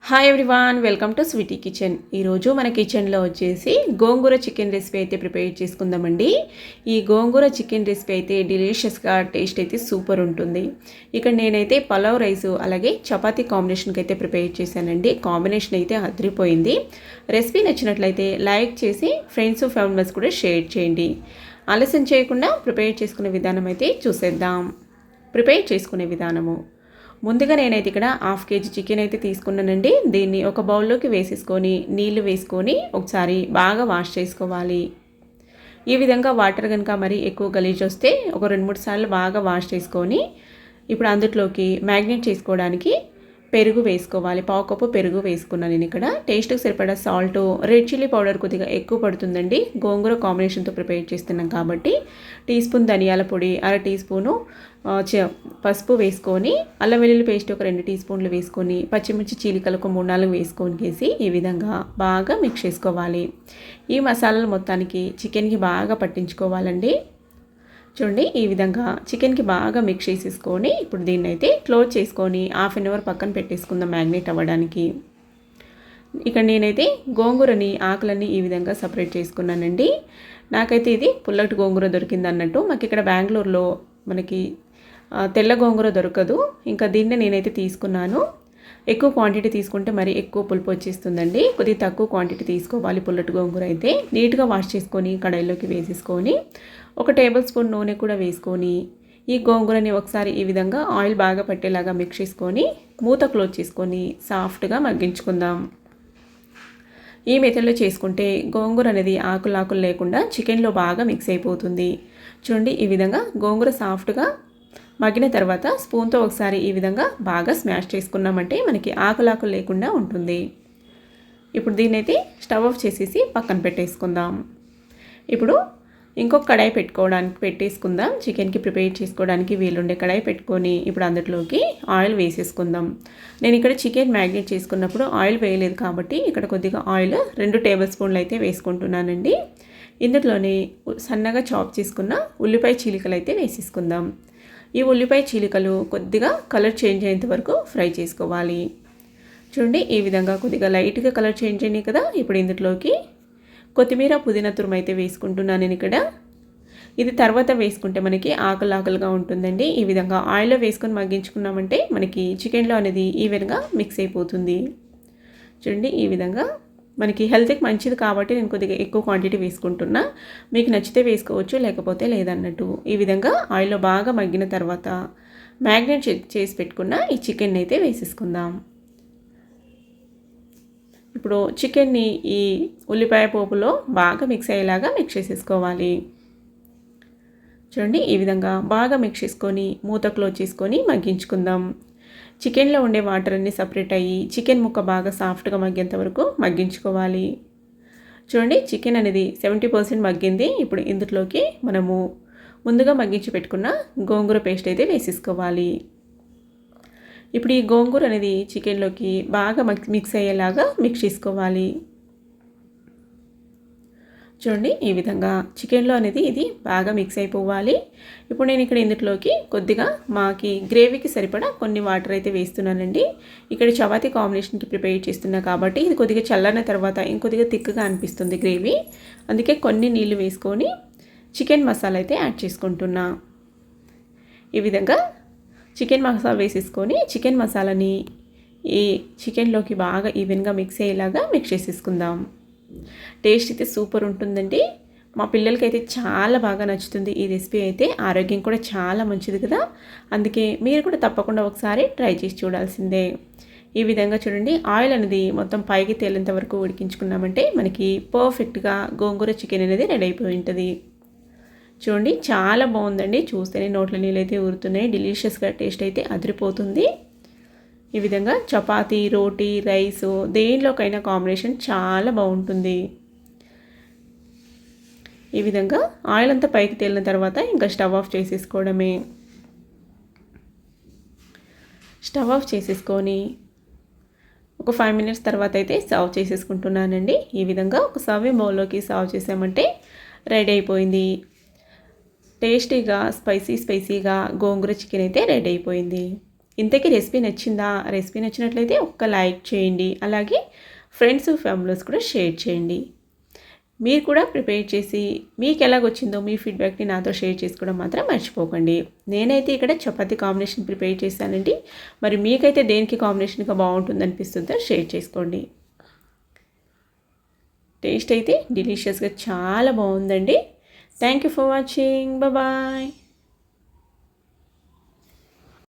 Hi everyone, welcome to sweety kitchen. ఈరోజు మన కిచెన్లో వచ్చేసి గోంగూర చికెన్ రెసిపీ అయితే ప్రిపేర్ చేసుకుందామండి. ఈ గోంగూర చికెన్ రెసిపీ అయితే డెలిషియస్గా టేస్ట్ అయితే సూపర్ ఉంటుంది. ఇక్కడ నేనైతే పలావ్ రైస్ అలాగే చపాతీ కాంబినేషన్కి అయితే ప్రిపేర్ చేశానండి. కాంబినేషన్ అయితే అదిరిపోయింది. రెసిపీ నచ్చినట్లయితే లైక్ చేసి ఫ్రెండ్స్ ఫ్యామిలీస్ కూడా షేర్ చేయండి. ఆలస్యం చేయకుండా ప్రిపేర్ చేసుకునే విధానం అయితే చూసేద్దాం. ప్రిపేర్ చేసుకునే విధానము: ముందుగా నేనైతే ఇక్కడ 1/2 kg చికెన్ అయితే తీసుకున్నానండి. దీన్ని ఒక బౌల్లోకి వేసేసుకొని నీళ్లు వేసుకొని ఒకసారి బాగా వాష్ చేసుకోవాలి. ఈ విధంగా వాటర్ కనుక మరి ఎక్కువ గలీజ్ వస్తే ఒక 2-3 సార్లు బాగా వాష్ చేసుకొని ఇప్పుడు అందులోకి మ్యాగ్నేట్ చేసుకోవడానికి పెరుగు వేసుకోవాలి. 1/2 కప్పు పెరుగు వేసుకున్నాను నేను ఇక్కడ. టేస్ట్కి సరిపడా సాల్ట్, రెడ్ చిల్లీ పౌడర్ కొద్దిగా ఎక్కువ పడుతుందండి. గోంగూర కాంబినేషన్తో ప్రిపేర్ చేస్తున్నాం కాబట్టి. టీ స్పూన్ ధనియాల పొడి, 1/2 టీ స్పూను పసుపు వేసుకొని, అల్లం వెల్లుల్లి పేస్ట్ ఒక 2 టీ స్పూన్లు వేసుకొని, పచ్చిమిర్చి చీలికలు ఒక 3-4 వేసుకొని ఈ విధంగా బాగా మిక్స్ చేసుకోవాలి. ఈ మసాలాలు మొత్తానికి చికెన్కి బాగా పట్టించుకోవాలండి. చూడండి, ఈ విధంగా చికెన్కి బాగా మిక్స్ చేసేసుకొని ఇప్పుడు దీన్ని అయితే క్లోజ్ చేసుకొని 1/2 అవర్ పక్కన పెట్టేసుకుందాం మ్యాగ్నేట్ అవ్వడానికి. ఇక్కడ నేనైతే గోంగూరని ఆకులన్నీ ఈ విధంగా సపరేట్ చేసుకున్నానండి. నాకైతే ఇది పుల్లటి గోంగూర దొరికింది అన్నట్టు. మాకు ఇక్కడ బెంగళూరులో మనకి తెల్ల గోంగూర దొరకదు. ఇంకా దీన్నే నేనైతే తీసుకున్నాను. ఎక్కువ క్వాంటిటీ తీసుకుంటే మరి ఎక్కువ పులుపు వచ్చేస్తుందండి. కొద్దిగా తక్కువ క్వాంటిటీ తీసుకోవాలి. పుల్లటి గోంగూర అయితే నీట్గా వాష్ చేసుకొని కడాయిలోకి వేసేసుకొని 1 టేబుల్ స్పూన్ నూనె కూడా వేసుకొని ఈ గోంగూరని ఒకసారి ఈ విధంగా ఆయిల్ బాగా పట్టేలాగా మిక్స్ చేసుకొని మూత క్లోజ్ చేసుకొని సాఫ్ట్గా మగ్గించుకుందాం. ఈ మెథడ్లో చేసుకుంటే గోంగూర అనేది ఆకులు లేకుండా చికెన్లో బాగా మిక్స్ అయిపోతుంది. చూడండి, ఈ విధంగా గోంగూర సాఫ్ట్గా మగ్గిన తర్వాత స్పూన్తో ఒకసారి ఈ విధంగా బాగా స్మాష్ చేసుకున్నామంటే మనకి ఆకులు లేకుండా ఉంటుంది. ఇప్పుడు దీన్నైతే స్టవ్ ఆఫ్ చేసేసి పక్కన పెట్టేసుకుందాం. ఇప్పుడు ఇంకొక కడాయి పెట్టేసుకుందాం. చికెన్కి ప్రిపేర్ చేసుకోవడానికి వీలుండే కడాయి పెట్టుకొని ఇప్పుడు అందులోకి ఆయిల్ వేసేసుకుందాం. నేను ఇక్కడ చికెన్ మ్యాగ్నేట్ చేసుకున్నప్పుడు ఆయిల్ వేయలేదు కాబట్టి ఇక్కడ కొద్దిగా ఆయిల్ 2 టేబుల్ స్పూన్లు అయితే వేసుకుంటున్నానండి. ఇందులోనే సన్నగా చాప్ చేసుకున్న ఉల్లిపాయ చీలికలు అయితే వేసేసుకుందాం. ఈ ఉల్లిపాయ చీలికలు కొద్దిగా కలర్ చేంజ్ అయ్యేంత వరకు ఫ్రై చేసుకోవాలి. చూడండి, ఈ విధంగా కొద్దిగా లైట్గా కలర్ చేంజ్ అయినాయి కదా. ఇప్పుడు ఇందులోకి కొత్తిమీర, పుదీనా తురుము అయితే వేసుకుంటున్నాను నేను ఇక్కడ. ఇది తర్వాత వేసుకుంటే మనకి ఆకులుగా ఉంటుందండి. ఈ విధంగా ఆయిల్లో వేసుకొని మగ్గించుకున్నామంటే మనకి చికెన్లో అనేది ఈవెన్గా మిక్స్ అయిపోతుంది. చూడండి, ఈ విధంగా మనకి హెల్త్కి మంచిది కాబట్టి నేను కొద్దిగా ఎక్కువ క్వాంటిటీ వేసుకుంటున్నా. మీకు నచ్చితే వేసుకోవచ్చు, లేకపోతే లేదన్నట్టు. ఈ విధంగా ఆయిల్లో బాగా మగ్గిన తర్వాత మ్యాగ్నేట్ చేసి పెట్టుకున్న ఈ చికెన్ అయితే వేసేసుకుందాం. ఇప్పుడు చికెన్ని ఈ ఉల్లిపాయ పోపులో బాగా మిక్స్ అయ్యేలాగా మిక్స్ చేసేసుకోవాలి. చూడండి, ఈ విధంగా బాగా మిక్స్ చేసుకొని మూత క్లోజ్ చేసుకొని మగ్గించుకుందాం. చికెన్లో ఉండే వాటర్ అన్నీ సపరేట్ అయ్యి చికెన్ ముక్క బాగా సాఫ్ట్గా మగ్గేంత వరకు మగ్గించుకోవాలి. చూడండి, చికెన్ అనేది 70% మగ్గింది. ఇప్పుడు ఇందులోకి మనము ముందుగా మగ్గించి పెట్టుకున్న గోంగూర పేస్ట్ అయితే వేసేసుకోవాలి. ఇప్పుడు ఈ గోంగూర అనేది చికెన్లోకి బాగా మిక్స్ అయ్యేలాగా మిక్స్ చేసుకోవాలి. చూడండి, ఈ విధంగా చికెన్లో అనేది ఇది బాగా మిక్స్ అయిపోవాలి. ఇప్పుడు నేను ఇక్కడ ఇందులోకి కొద్దిగా మాకి గ్రేవీకి సరిపడా కొన్ని వాటర్ అయితే వేస్తున్నానండి. ఇక్కడ చపాతీ కాంబినేషన్కి ప్రిపేర్ చేస్తున్నా కాబట్టి ఇది కొద్దిగా చల్లన తర్వాత ఇంకొద్దిగా థిక్గా అనిపిస్తుంది గ్రేవీ. అందుకే కొన్ని నీళ్లు వేసుకొని చికెన్ మసాలా అయితే యాడ్ చేసుకుంటున్నా. ఈ విధంగా చికెన్ మసాలా వేసేసుకొని చికెన్ మసాలాని ఈ చికెన్లోకి బాగా ఈవెన్గా మిక్స్ అయ్యేలాగా మిక్స్ చేసేసుకుందాం. టేస్ట్ అయితే సూపర్ ఉంటుందండి. మా పిల్లలకి అయితే చాలా బాగా నచ్చుతుంది ఈ రెసిపీ అయితే. ఆరోగ్యం కూడా చాలా మంచిది కదా. అందుకే మీరు కూడా తప్పకుండా ఒకసారి ట్రై చేసి చూడాల్సిందే. ఈ విధంగా చూడండి, ఆయిల్ అనేది మొత్తం పైకి తేలేంత వరకు ఉడికించుకున్నామంటే మనకి పర్ఫెక్ట్గా గోంగూర చికెన్ అనేది రెడీ అయిపోయి ఉంటుంది. చూడండి, చాలా బాగుందండి. చూస్తేనే నోట్ల నీళ్ళు అయితే ఊరుతున్నాయి. డెలిషియస్గా టేస్ట్ అయితే అదిరిపోతుంది. ఈ విధంగా చపాతీ, రోటీ, రైస్ దేనిలోకైనా కాంబినేషన్ చాలా బాగుంటుంది. ఈ విధంగా ఆయిల్ అంతా పైకి తేలిన తర్వాత ఇంకా స్టవ్ ఆఫ్ చేసేసుకోవడమే. స్టవ్ ఆఫ్ చేసేసుకొని ఒక 5 మినిట్స్ తర్వాత అయితే సర్వ్ చేసేసుకుంటున్నానండి. ఈ విధంగా ఒక సర్వింగ్ బౌల్లోకి సర్వ్ చేసామంటే రెడీ అయిపోయింది. టేస్టీగా స్పైసీగా గోంగూర చికెన్ అయితే రెడీ అయిపోయింది. ఇంతకీ రెసిపీ నచ్చిందా? రెసిపీ నచ్చినట్లయితే ఒక్క లైక్ చేయండి. అలాగే ఫ్రెండ్స్ ఫ్యామిలీస్ కూడా షేర్ చేయండి. మీరు కూడా ప్రిపేర్ చేసి మీకు ఎలాగొచ్చిందో మీ ఫీడ్బ్యాక్ని నాతో షేర్ చేసుకోవడం మాత్రం మర్చిపోకండి. నేనైతే ఇక్కడ చపాతీ కాంబినేషన్ ప్రిపేర్ చేశానండి. మరి మీకైతే దేనికి కాంబినేషన్గా బాగుంటుంది అనిపిస్తుందో షేర్ చేసుకోండి. టేస్ట్ అయితే డెలిషియస్గా చాలా బాగుందండి. Thank you for watching. Bye.